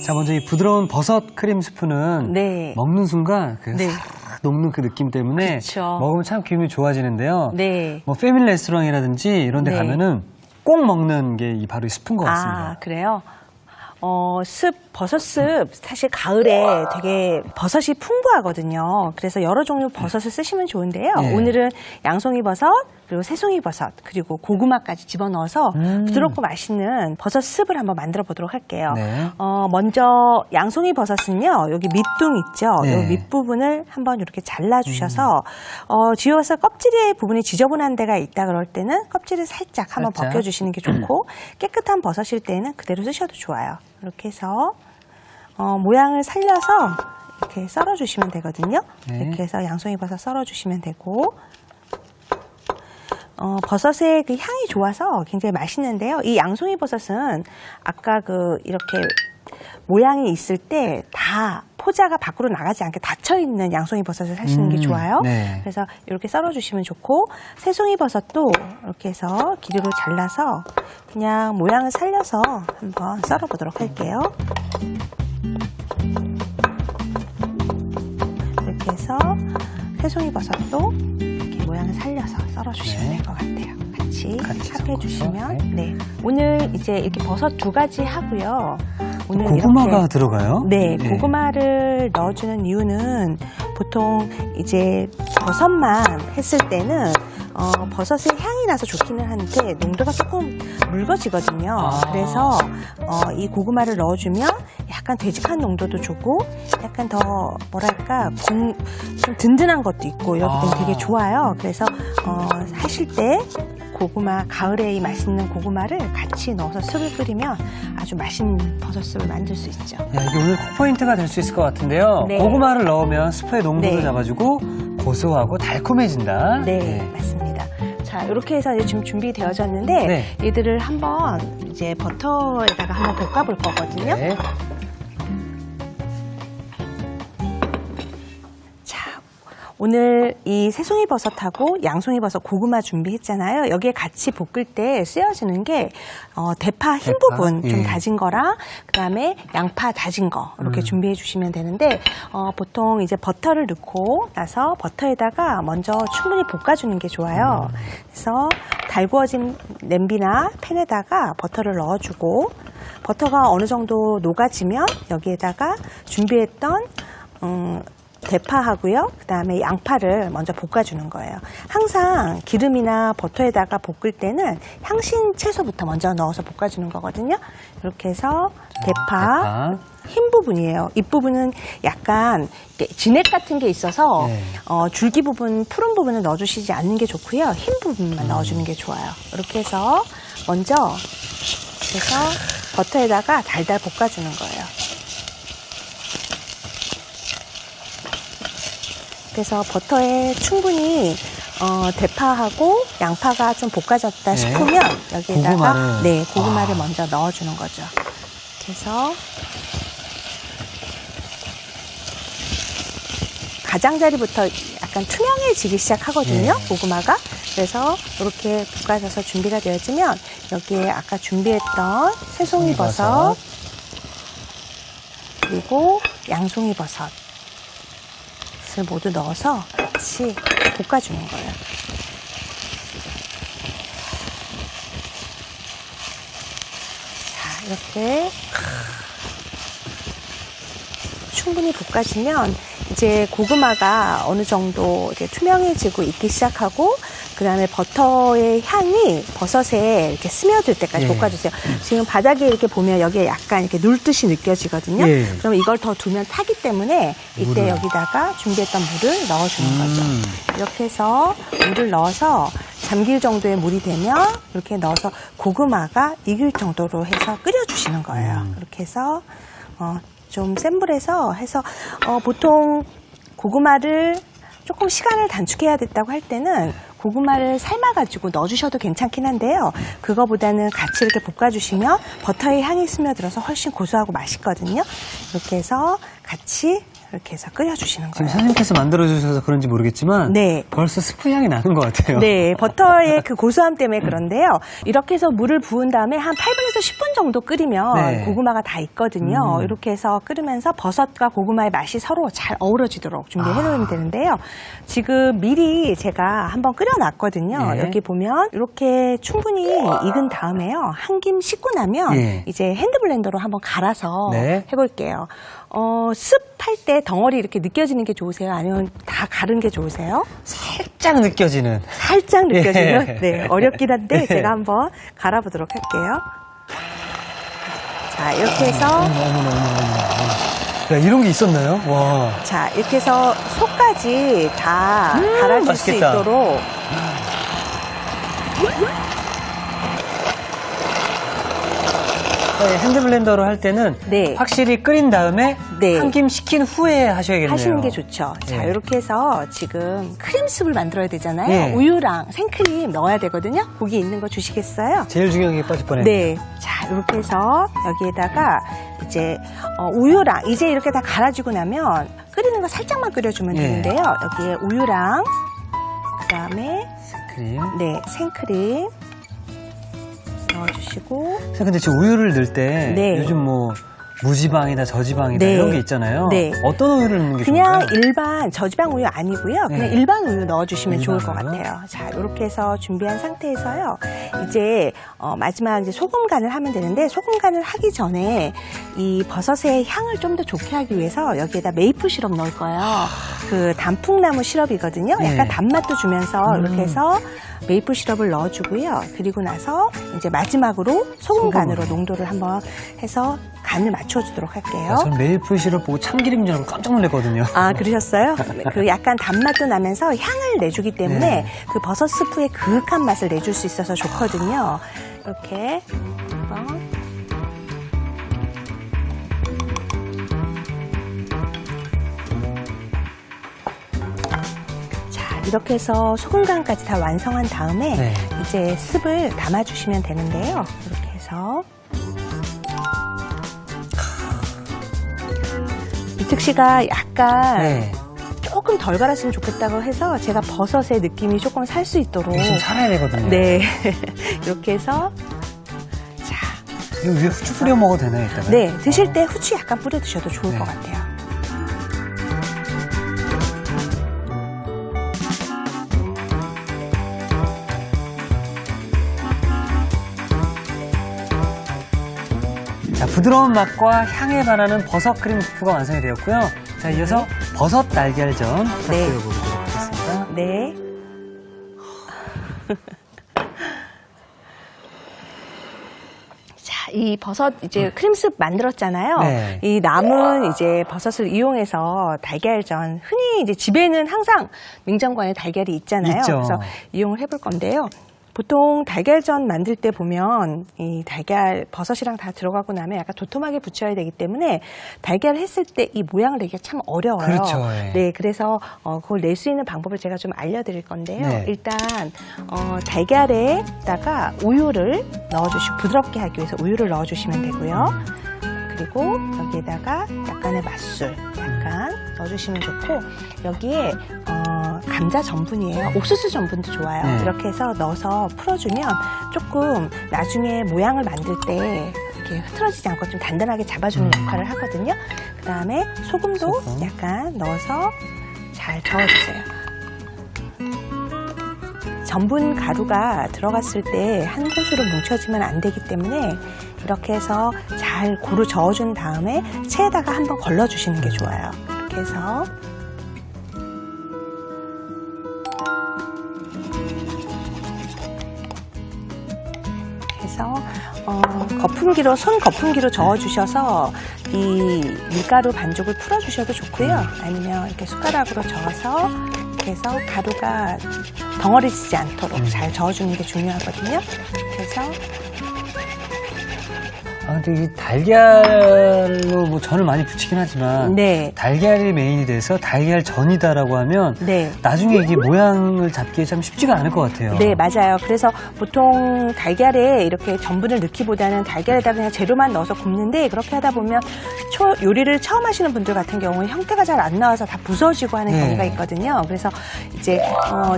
자, 먼저 이 부드러운 버섯 크림 스프는 네. 먹는 순간 그 네. 싹 녹는 그 느낌 때문에 그쵸. 먹으면 참 기분이 좋아지는데요. 네. 뭐 패밀리 레스토랑이라든지 이런 데 네. 가면은 꼭 먹는 게 바로 이 스프인 것 같습니다. 아, 그래요? 버섯습, 사실 가을에 되게 버섯이 풍부하거든요. 그래서 여러 종류 버섯을 쓰시면 좋은데요. 네. 오늘은 양송이 버섯, 그리고 새송이 버섯, 그리고 고구마까지 집어넣어서 부드럽고 맛있는 버섯습을 한번 만들어 보도록 할게요. 네. 먼저 양송이 버섯은요, 여기 밑둥 있죠? 네. 이 밑부분을 한번 이렇게 잘라주셔서, 쥐어서 껍질의 부분이 지저분한 데가 있다 그럴 때는 껍질을 살짝 한번 살짝. 벗겨주시는 게 좋고, 깨끗한 버섯일 때는 그대로 쓰셔도 좋아요. 이렇게 해서 모양을 살려서 이렇게 썰어주시면 되거든요. 네. 이렇게 해서 양송이 버섯 썰어주시면 되고, 버섯의 그 향이 좋아서 굉장히 맛있는데요. 이 양송이 버섯은 아까 이렇게 모양이 있을 때 다 포자가 밖으로 나가지 않게 닫혀있는 양송이 버섯을 사시는 게 좋아요. 네. 그래서 이렇게 썰어주시면 좋고, 새송이 버섯도 이렇게 해서 길이로 잘라서 그냥 모양을 살려서 한번 썰어보도록 할게요. 이렇게 해서 새송이 버섯도 이렇게 모양을 살려서 썰어주시면 네. 될 것 같아요. 같이 합해주시면. 섞어서, 네. 오늘 이제 이렇게 버섯 2가지 하고요. 오늘 고구마가 이렇게, 들어가요? 네, 고구마를 넣어주는 이유는 보통 이제 버섯만 했을 때는 버섯의 향이 나서 좋기는 한데 농도가 조금 묽어지거든요. 그래서 이 고구마를 넣어주면 약간 되직한 농도도 주고 약간 더 뭐랄까 좀 든든한 것도 있고 이렇기 때문에 되게 좋아요. 그래서 하실 때 고구마, 가을에 이 맛있는 고구마를 같이 넣어서 습을 끓이면 아주 맛있는 버섯습을 만들 수 있죠. 야, 이게 오늘 포인트가 될 수 있을 것 같은데요. 네. 고구마를 넣으면 스프의 농도를 네. 잡아주고 고소하고 달콤해진다. 네, 맞습니다. 자, 이렇게 해서 이제 지금 준비되어졌는데 네. 얘들을 한번 이제 버터에다가 한번 볶아볼 거거든요. 네. 오늘 이 새송이 버섯하고 양송이 버섯 고구마 준비했잖아요. 여기에 같이 볶을 때 쓰여지는 게 대파 흰 부분 좀 예. 다진 거랑 그다음에 양파 다진 거 이렇게 준비해 주시면 되는데 보통 이제 버터를 넣고 나서 버터에다가 먼저 충분히 볶아주는 게 좋아요. 그래서 달구어진 냄비나 팬에다가 버터를 넣어주고 버터가 어느 정도 녹아지면 여기에다가 준비했던 대파하고요. 그 다음에 양파를 먼저 볶아주는 거예요. 항상 기름이나 버터에다가 볶을 때는 향신 채소부터 먼저 넣어서 볶아주는 거거든요. 이렇게 해서 대파 흰 부분이에요. 윗부분은 약간 진액 같은 게 있어서 네. 줄기 부분, 푸른 부분을 넣어주시지 않는 게 좋고요. 흰 부분만 넣어주는 게 좋아요. 이렇게 해서 먼저 그래서 버터에다가 달달 볶아주는 거예요. 그래서 버터에 충분히 대파하고 양파가 좀 볶아졌다 싶으면 여기에다가 고구마를 먼저 넣어주는 거죠. 그래서 가장자리부터 약간 투명해지기 시작하거든요. 고구마가. 그래서 이렇게 볶아져서 준비가 되어지면 여기에 아까 준비했던 새송이 버섯 그리고 양송이 버섯 을 모두 넣어서 같이 볶아주는 거예요. 자, 이렇게 충분히 볶아지면 이제 고구마가 어느 정도 이제 투명해지고 익기 시작하고 그 다음에 버터의 향이 버섯에 이렇게 스며들 때까지 볶아주세요. 지금 바닥에 이렇게 보면 여기에 약간 이렇게 눌듯이 느껴지거든요. 그럼 이걸 더 두면 타기 때문에 이때 여기다가 준비했던 물을 넣어주는 거죠. 이렇게 해서 물을 넣어서 잠길 정도의 물이 되면 이렇게 넣어서 고구마가 익을 정도로 해서 끓여주시는 거예요. 이렇게 해서 좀 센 불에서 해서 보통 고구마를 조금 시간을 단축해야 됐다고 할 때는 고구마를 삶아가지고 넣어주셔도 괜찮긴 한데요. 그거보다는 같이 이렇게 볶아주시면 버터의 향이 스며들어서 훨씬 고소하고 맛있거든요. 이렇게 해서 같이 이렇게 해서 끓여주시는 지금 거예요. 선생님께서 만들어주셔서 그런지 모르겠지만 네. 벌써 스프 향이 나는 것 같아요. 네, 버터의 그 고소함 때문에 그런데요. 이렇게 해서 물을 부은 다음에 한 8분에서 10분 정도 끓이면 네. 고구마가 다 익거든요. 이렇게 해서 끓으면서 버섯과 고구마의 맛이 서로 잘 어우러지도록 준비해 놓으면 되는데요. 지금 미리 제가 한번 끓여놨거든요. 네. 여기 보면 이렇게 충분히 익은 다음에요. 한 김 씻고 나면 네. 이제 핸드블렌더로 한번 갈아서 네. 해볼게요. 습할 때 덩어리 이렇게 느껴지는 게 좋으세요? 아니면 다 가른 게 좋으세요? 살짝 느껴지는. 살짝 느껴지는? 예. 네, 어렵긴 한데 예. 제가 한번 갈아보도록 할게요. 자, 이렇게 해서 야, 이런 게 있었나요? 와. 자, 이렇게 해서 속까지 다 갈아줄 맛있겠다. 수 있도록 핸드블렌더로 할 때는 네. 확실히 끓인 다음에 네. 한 김 식힌 후에 하셔야겠네요. 하시는 게 좋죠. 자, 네. 이렇게 해서 지금 크림스프를 만들어야 되잖아요. 네. 우유랑 생크림 넣어야 되거든요. 거기 있는 거 주시겠어요? 제일 중요한 게 빠질 뻔했네요. 네. 자, 이렇게 해서 여기에다가 이제 우유랑 이제 이렇게 다 갈아지고 나면 끓이는 거 살짝만 끓여주면 네. 되는데요. 여기에 우유랑 그다음에 크림. 네, 생크림 넣어주시고 근데 지금 우유를 넣을 때 네. 요즘 뭐 무지방이다 저지방이다 네. 이런 게 있잖아요. 네. 어떤 우유를 넣는 게 그냥 좋을까요? 일반 저지방 우유 아니고요. 그냥 네. 일반 우유 넣어주시면 좋을 것 일반 우유? 같아요. 자, 이렇게 해서 준비한 상태에서요. 이제 마지막 이제 소금 간을 하면 되는데 소금 간을 하기 전에 이 버섯의 향을 좀 더 좋게 하기 위해서 여기에다 메이플 시럽 넣을 거예요. 그 단풍나무 시럽이거든요. 네. 약간 단맛도 주면서 이렇게 해서 메이플 시럽을 넣어주고요. 그리고 나서 이제 마지막으로 소금 간으로 농도를 한번 해서 간을 맞춰주도록 할게요. 전 메이플 시럽 보고 참기름인 줄 알고 깜짝 놀랐거든요. 아, 그러셨어요? 그 약간 단맛도 나면서 향을 내주기 때문에 네. 그 버섯 스프의 그윽한 맛을 내줄 수 있어서 좋거든요. 이렇게 한번. 자, 이렇게 해서 소금간까지 다 완성한 다음에 네. 이제 습을 담아주시면 되는데요. 이렇게 해서 이특 씨가 약간 네. 조금 덜 갈았으면 좋겠다고 해서 제가 버섯의 느낌이 조금 살 수 있도록 좀 살아야 되거든요. 네 이렇게 해서 자, 이거 위에 후추 뿌려 먹어도 되나요, 이따가? 네 드실 때 후추 약간 뿌려 드셔도 좋을 네. 것 같아요. 자, 부드러운 맛과 향에 반하는 버섯 크림 스프가 완성이 되었고요. 자, 이어서 버섯 달걀전 부탁드려보도록 하겠습니다. 네. 자, 이 버섯 이제 크림스프 만들었잖아요. 네. 이 남은 이제 버섯을 이용해서 달걀전 흔히 이제 집에는 항상 냉장고 안에 달걀이 있잖아요. 있죠. 그래서 이용을 해볼 건데요. 보통 달걀전 만들 때 보면 이 달걀 버섯이랑 다 들어가고 나면 약간 도톰하게 부쳐야 되기 때문에 달걀을 했을 때 이 모양을 내기가 참 어려워요. 그렇죠, 예. 네, 그래서 그걸 낼 수 있는 방법을 제가 좀 알려드릴 건데요. 네. 일단 달걀에다가 우유를 넣어주시고 부드럽게 하기 위해서 우유를 넣어주시면 되고요. 그리고 여기에다가 약간의 맛술 약간 넣어주시면 좋고 여기에 감자 전분이에요. 옥수수 전분도 좋아요. 네. 이렇게 해서 넣어서 풀어주면 조금 나중에 모양을 만들 때 이렇게 흐트러지지 않고 좀 단단하게 잡아주는 역할을 하거든요. 그 다음에 소금도 소금. 약간 넣어서 잘 저어주세요. 전분 가루가 들어갔을 때 한 곳으로 뭉쳐지면 안 되기 때문에 이렇게 해서 잘 고루 저어준 다음에 체에다가 한번 걸러주시는 게 좋아요. 이렇게 해서 거품기로 손 거품기로 저어주셔서 이 밀가루 반죽을 풀어주셔도 좋고요. 아니면 이렇게 숟가락으로 저어서 이렇게 해서 가루가 덩어리지지 않도록 잘 저어주는 게 중요하거든요. 그래서 아, 근데 이 달걀로 뭐 전을 많이 부치긴 하지만 네. 달걀이 메인이 돼서 달걀전이다라고 하면 네. 나중에 이게 모양을 잡기 참 쉽지가 않을 것 같아요. 네, 맞아요. 그래서 보통 달걀에 이렇게 전분을 넣기보다는 달걀에다 그냥 재료만 넣어서 굽는데 그렇게 하다 보면 요리를 처음 하시는 분들 같은 경우는 형태가 잘 안 나와서 다 부서지고 하는 네. 경우가 있거든요. 그래서 이제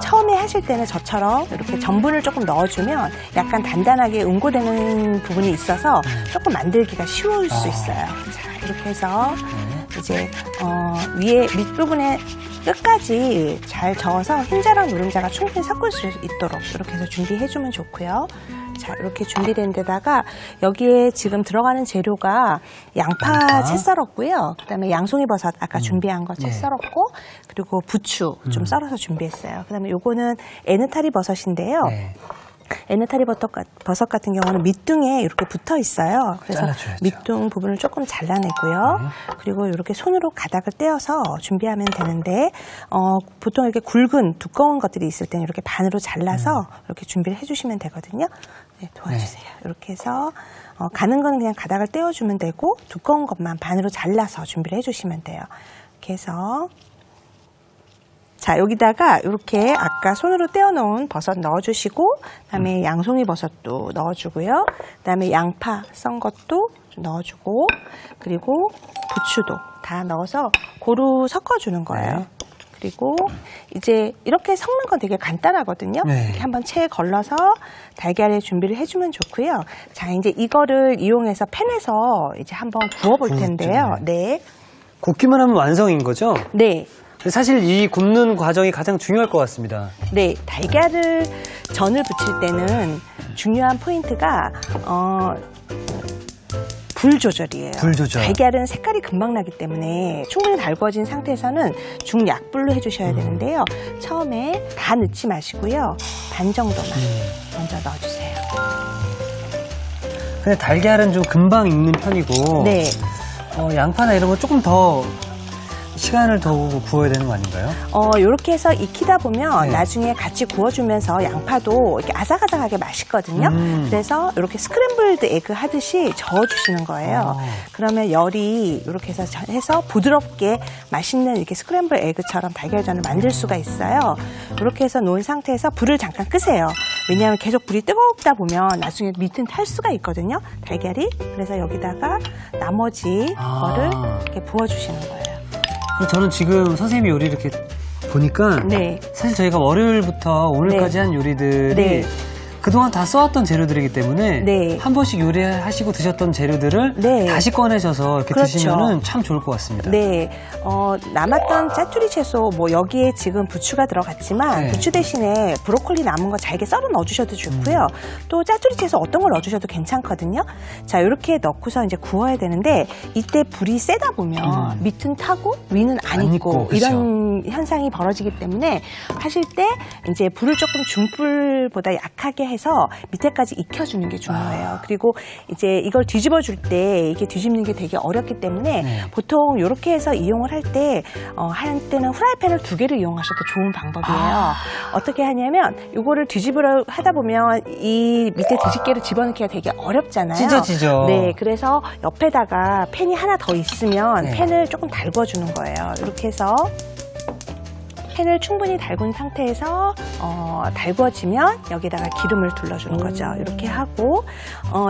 처음에 하실 때는 저처럼 이렇게 전분을 조금 넣어주면 약간 단단하게 응고되는 부분이 있어서 조금 만들기가 쉬울 수 있어요. 자, 이렇게 해서 이제 위에 밑부분에 끝까지 잘 저어서 흰자랑 노른자가 충분히 섞을 수 있도록 이렇게 해서 준비해주면 좋고요. 자, 이렇게 준비된 데다가 여기에 지금 들어가는 재료가 양파 채 썰었고요. 그다음에 양송이 버섯 아까 준비한 거 채 썰었고, 그리고 부추 좀 썰어서 준비했어요. 그다음에 요거는 에느타리 버섯인데요. 네. 에느타리 버섯 같은 경우는 밑둥에 이렇게 붙어 있어요. 그래서 잘라줘야죠. 밑둥 부분을 조금 잘라내고요. 그리고 이렇게 손으로 가닥을 떼어서 준비하면 되는데, 보통 이렇게 굵은 두꺼운 것들이 있을 때는 이렇게 반으로 잘라서 이렇게 준비를 해주시면 되거든요. 네, 도와주세요. 이렇게 해서 가는 건 그냥 가닥을 떼어주면 되고, 두꺼운 것만 반으로 잘라서 준비를 해주시면 돼요. 이렇게 해서 자, 여기다가 이렇게 아까 손으로 떼어놓은 버섯 넣어주시고, 그다음에 양송이 버섯도 넣어주고요. 그다음에 양파 썬 것도 좀 넣어주고, 그리고 부추도 다 넣어서 고루 섞어주는 거예요. 네. 그리고 이제 이렇게 섞는 건 되게 간단하거든요. 네. 이렇게 한번 체에 걸러서 달걀에 준비를 해주면 좋고요. 자, 이제 이거를 이용해서 팬에서 이제 한번 구워볼 텐데요. 네. 굽기만 하면 완성인 거죠? 네. 사실 이 굽는 과정이 가장 중요할 것 같습니다. 네, 달걀을 전을 부칠 때는 중요한 포인트가 불 조절이에요. 불 조절. 달걀은 색깔이 금방 나기 때문에 충분히 달궈진 상태에서는 중약불로 해주셔야 되는데요. 처음에 다 넣지 마시고요. 반 정도만 먼저 넣어주세요. 근데 달걀은 좀 금방 익는 편이고, 네. 양파나 이런 거 조금 더 시간을 더 구워야 되는 거 아닌가요? 이렇게 해서 익히다 보면 네. 나중에 같이 구워주면서 양파도 이렇게 아삭아삭하게 맛있거든요. 그래서 이렇게 스크램블드 에그 하듯이 저어주시는 거예요. 그러면 열이 이렇게 해서 부드럽게 맛있는 이렇게 스크램블 에그처럼 달걀전을 만들 수가 있어요. 이렇게 해서 놓은 상태에서 불을 잠깐 끄세요. 왜냐하면 계속 불이 뜨겁다 보면 나중에 밑은 탈 수가 있거든요. 달걀이. 그래서 여기다가 나머지 거를 이렇게 부어주시는 거예요. 저는 지금 선생님이 요리 이렇게 보니까 네. 사실 저희가 월요일부터 오늘까지 한 요리들이 네. 그동안 다 써왔던 재료들이기 때문에 네. 한 번씩 요리하시고 드셨던 재료들을 네. 다시 꺼내셔서 이렇게 그렇죠. 드시면 참 좋을 것 같습니다. 네, 남았던 짜투리 채소, 여기에 지금 부추가 들어갔지만, 네. 부추 대신에 브로콜리 남은 거 잘게 썰어 넣어주셔도 좋고요. 또 짜투리 채소 어떤 걸 넣어주셔도 괜찮거든요. 자, 이렇게 넣고서 이제 구워야 되는데, 이때 불이 세다 보면 밑은 타고 위는 안 익고, 그렇죠. 이런 현상이 벌어지기 때문에 하실 때 이제 불을 조금 중불보다 약하게 해서 밑에까지 익혀주는 게 중요해요. 그리고 이제 이걸 뒤집어 줄 때 이게 뒤집는 게 되게 어렵기 때문에 네. 보통 이렇게 해서 이용을 할 때 한때는 후라이팬을 2개를 이용하셔도 좋은 방법이에요. 어떻게 하냐면 이거를 뒤집으려 하다 보면 이 밑에 뒤집개를 집어넣기가 되게 어렵잖아요. 찢어지죠. 네, 그래서 옆에다가 팬이 하나 더 있으면 네. 팬을 조금 달궈주는 거예요. 이렇게 해서 팬을 충분히 달군 상태에서 달궈지면 여기다가 기름을 둘러주는 거죠. 이렇게 하고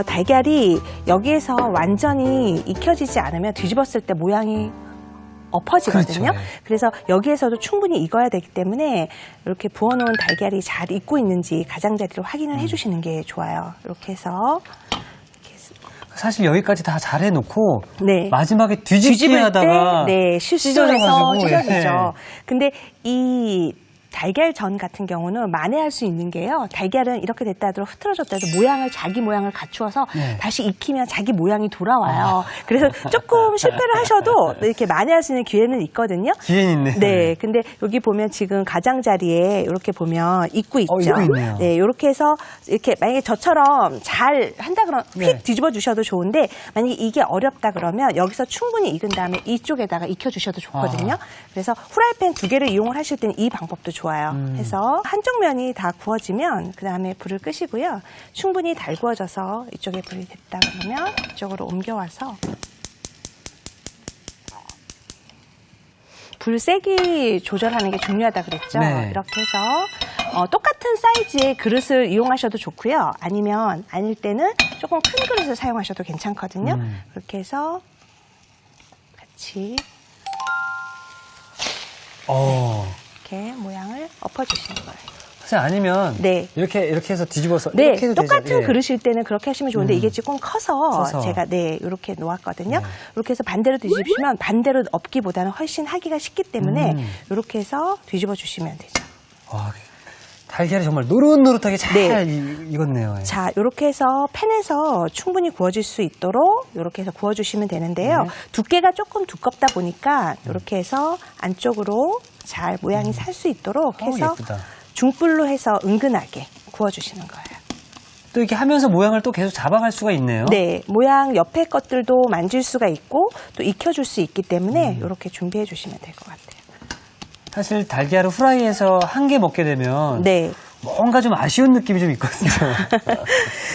달걀이 여기에서 완전히 익혀지지 않으면 뒤집었을 때 모양이 엎어지거든요. 그렇죠. 그래서 여기에서도 충분히 익어야 되기 때문에 이렇게 부어놓은 달걀이 잘 익고 있는지 가장자리로 확인을 해주시는 게 좋아요. 이렇게 해서 사실 여기까지 다 잘 해놓고 네. 마지막에 뒤집기 뒤집을 하다가 때, 네, 실수를 해서 찢어져가지고, 찢어지죠. 예. 근데 이 달걀전 같은 경우는 만회할 수 있는 게요. 달걀은 이렇게 됐다 하더라도 흐트러졌다 해도 자기 모양을 갖추어서 네. 다시 익히면 자기 모양이 돌아와요. 그래서 조금 실패를 하셔도 이렇게 만회할 수 있는 기회는 있거든요. 기회는 있네. 네, 근데 여기 보면 지금 가장자리에 이렇게 보면 익고 있죠. 익고 있네요. 네, 이렇게 해서 이렇게 만약에 저처럼 잘 한다 그러면 휙 네. 뒤집어 주셔도 좋은데 만약에 이게 어렵다 그러면 여기서 충분히 익은 다음에 이쪽에다가 익혀 주셔도 좋거든요. 그래서 후라이팬 2개를 이용을 하실 때는 이 방법도 좋아요. 해서 한쪽 면이 다 구워지면 그 다음에 불을 끄시고요. 충분히 달구어져서 이쪽에 불이 됐다 그러면 이쪽으로 옮겨와서 불 세기 조절하는 게 중요하다 그랬죠. 네. 이렇게 해서 똑같은 사이즈의 그릇을 이용하셔도 좋고요. 아니면 아닐 때는 조금 큰 그릇을 사용하셔도 괜찮거든요. 그렇게 해서 다시 이렇게 모양을 엎어주시는 거예요. 선생님, 아니면 네. 이렇게 해서 뒤집어서 네, 이렇게 해도 똑같은 되죠? 예. 그릇일 때는 그렇게 하시면 좋은데 이게 조금 커서 제가 이렇게 놓았거든요. 네. 이렇게 해서 반대로 뒤집으시면 반대로 엎기보다는 훨씬 하기가 쉽기 때문에 이렇게 해서 뒤집어 주시면 되죠. 와, 달걀이 정말 노릇노릇하게 잘 네. 익었네요. 예. 자, 이렇게 해서 팬에서 충분히 구워질 수 있도록 이렇게 해서 구워주시면 되는데요. 네. 두께가 조금 두껍다 보니까 이렇게 해서 안쪽으로 잘 모양이 살 수 있도록 해서 예쁘다. 중불로 해서 은근하게 구워주시는 거예요. 또 이렇게 하면서 모양을 또 계속 잡아갈 수가 있네요. 네, 모양 옆에 것들도 만질 수가 있고 또 익혀줄 수 있기 때문에 이렇게 준비해 주시면 될 것 같아요. 사실 달걀을 후라이해서 한 개 먹게 되면 네. 뭔가 좀 아쉬운 느낌이 좀 있거든요.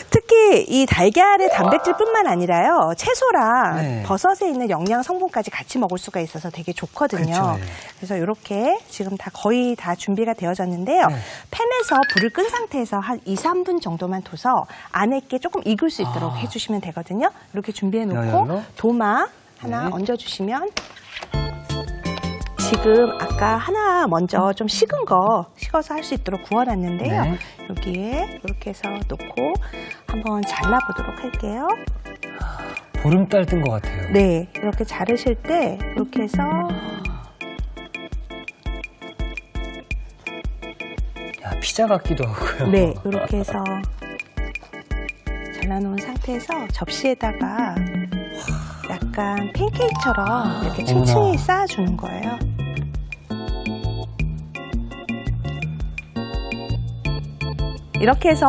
특히 이 달걀의 단백질뿐만 아니라요, 채소랑 네. 버섯에 있는 영양 성분까지 같이 먹을 수가 있어서 되게 좋거든요. 그렇죠, 네. 그래서 이렇게 지금 다 거의 다 준비가 되어졌는데요. 네. 팬에서 불을 끈 상태에서 한 2, 3분 정도만 둬서 안에 게 조금 익을 수 있도록 해주시면 되거든요. 이렇게 준비해 놓고 여열로? 도마 하나 네. 얹어주시면 지금 아까 하나 먼저 좀 식어서 할 수 있도록 구워놨는데요. 네. 여기에 이렇게 해서 놓고 한번 잘라보도록 할게요. 보름달 뜬 것 같아요. 네, 이렇게 자르실 때 이렇게 해서 야, 피자 같기도 하고요. 네, 이렇게 해서 잘라놓은 상태에서 접시에다가 약간 팬케이크처럼 이렇게 층층이 어머나. 쌓아주는 거예요. 이렇게 해서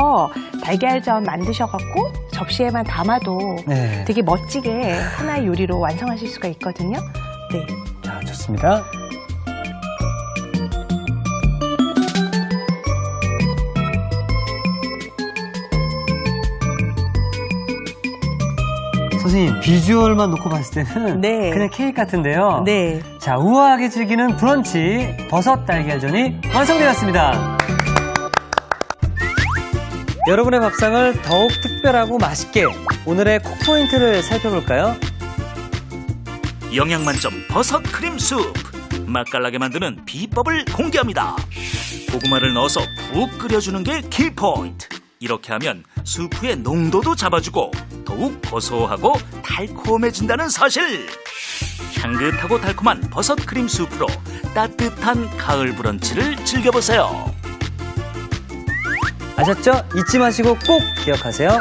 달걀전 만드셔갖고 접시에만 담아도 네. 되게 멋지게 하나의 요리로 완성하실 수가 있거든요. 네. 자, 좋습니다. 선생님, 비주얼만 놓고 봤을 때는 네. 그냥 케이크 같은데요. 네. 자, 우아하게 즐기는 브런치 버섯 달걀전이 완성되었습니다. 여러분의 밥상을 더욱 특별하고 맛있게 오늘의 콕포인트를 살펴볼까요? 영양 만점 버섯 크림 수프. 맛깔나게 만드는 비법을 공개합니다. 고구마를 넣어서 푹 끓여주는 게 키포인트. 이렇게 하면 수프의 농도도 잡아주고 더욱 고소하고 달콤해진다는 사실. 향긋하고 달콤한 버섯 크림 수프로 따뜻한 가을 브런치를 즐겨보세요. 아셨죠? 잊지 마시고 꼭 기억하세요.